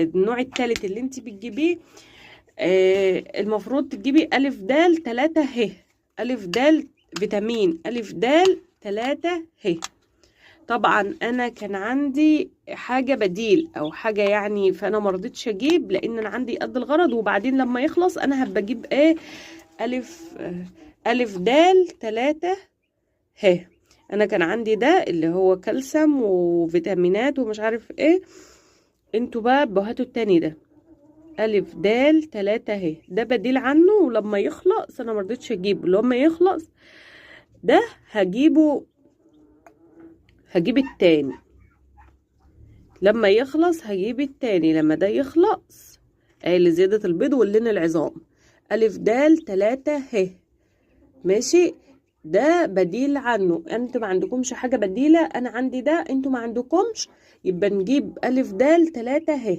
النوع التالت اللي انت بتجيبيه المفروض تجيبي ألف د 3 ه. ألف د فيتامين ألف د 3 ه. طبعا انا كان عندي حاجة بديل او حاجة يعني، فانا مرضتش اجيب لان انا عندي قد الغرض، وبعدين لما يخلص انا هبقى اجيب ايه ألف د 3 ه. انا كان عندي ده اللي هو كالسيوم وفيتامينات ومش عارف ايه. انتوا بقى هاتوا التاني ده ألف د 3 ه، ده بديل عنه. ولما يخلص انا مرضتش اجيبه، لما يخلص ده هجيب التاني. لما يخلص هجيب التاني لما ده يخلص، لزيادة البيض واللين العظام. ألف د 3 ه. ماشي، ده بديل عنه. انتوا ما عندكمش حاجة بديلة، انا عندي ده، انتوا ما عندكمش، يبقى نجيب ألف د 3 ه.